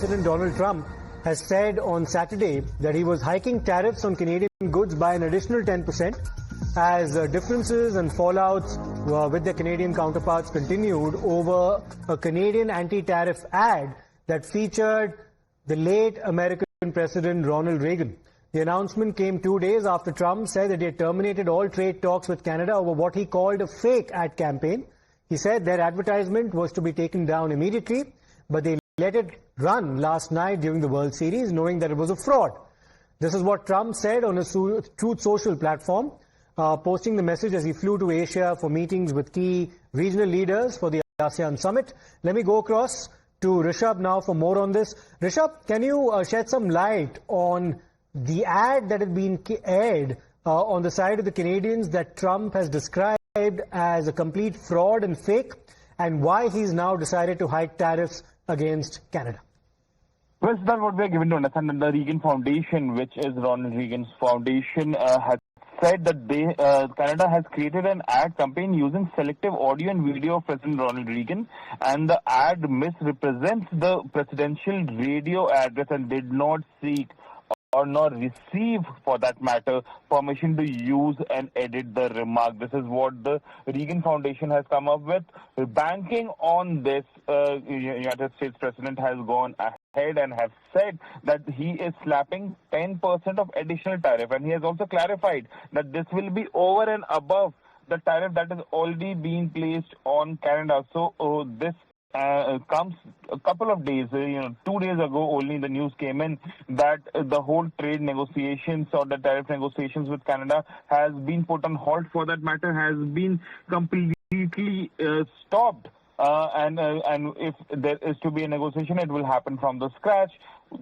President Donald Trump has said on Saturday that he was hiking tariffs on Canadian goods by an additional 10% as differences and fallouts with their Canadian counterparts continued over a Canadian anti-tariff ad that featured the late American President Ronald Reagan. The announcement came 2 days after Trump said that he had terminated all trade talks with Canada over what he called a fake ad campaign. He said their advertisement was to be taken down immediately, but they let it run last night during the World Series, knowing that it was a fraud. This is what Trump said on his Truth Social platform, posting the message as he flew to Asia for meetings with key regional leaders for the ASEAN summit. Let me go across to Rishabh now for more on this. Rishabh, can you shed some light on the ad that had been aired on the side of the Canadians that Trump has described as a complete fraud and fake, and why he's now decided to hike tariffs against Canada? Well, that's what we are given to understand that the Reagan Foundation, which is Ronald Reagan's foundation, has said that Canada has created an ad campaign using selective audio and video of President Ronald Reagan, and the ad misrepresents the presidential radio address and did not seek or not receive, for that matter, permission to use and edit the remark. This is what the Reagan Foundation has come up with. Banking on this, United States President has gone ahead and has said that he is slapping 10% of additional tariff, and he has also clarified that this will be over and above the tariff that is already being placed on Canada. So this comes a couple of days, 2 days ago only the news came in that the whole trade negotiations or the tariff negotiations with Canada has been put on hold, for that matter, has been completely stopped. And if there is to be a negotiation, it will happen from the scratch.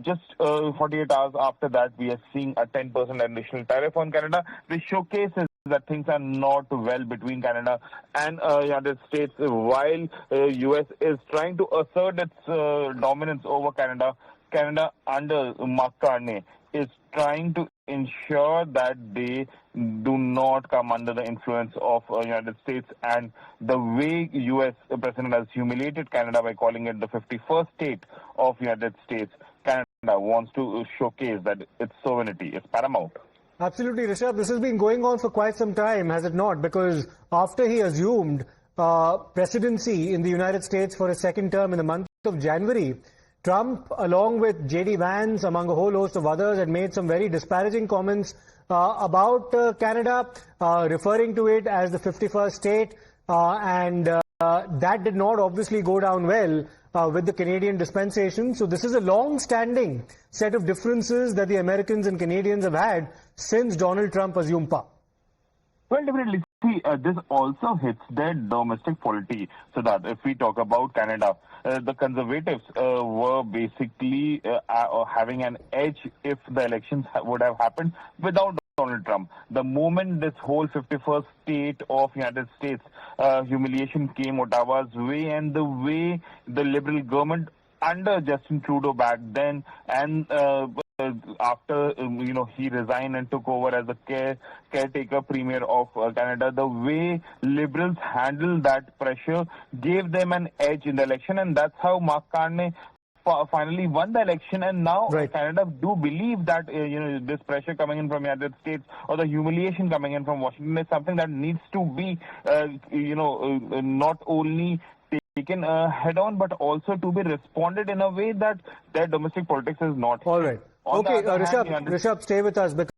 Just 48 hours after that, we are seeing a 10% additional tariff on Canada. This showcases that things are not well between Canada and United States. While US is trying to assert its dominance over Canada, Canada under Mark Carney is trying to ensure that they do not come under the influence of United States. And the way US President has humiliated Canada by calling it the 51st state of United States, Canada wants to showcase that its sovereignty is paramount. Absolutely, Rishabh. This has been going on for quite some time, has it not? Because after he assumed presidency in the United States for a second term in the month of January, Trump, along with J.D. Vance, among a whole host of others, had made some very disparaging comments about Canada, referring to it as the 51st state, and that did not obviously go down well with the Canadian dispensation. So this is a long-standing set of differences that the Americans and Canadians have had since Donald Trump assumed power. Well, definitely. See, this also hits their domestic polity. So that if we talk about Canada, the Conservatives were basically having an edge if the elections would have happened without Donald Trump. The moment this whole 51st state of United States humiliation came Ottawa's way, and the way the Liberal government under Justin Trudeau back then, and after he resigned and took over as the caretaker premier of Canada, the way Liberals handled that pressure gave them an edge in the election, and that's how Mark Carney finally won the election. And now Canada do believe that this pressure coming in from the United States or the humiliation coming in from Washington is something that needs to be not only taken head on, but also to be responded in a way that their domestic politics is not. All right. Okay, Rishabh, stay with us because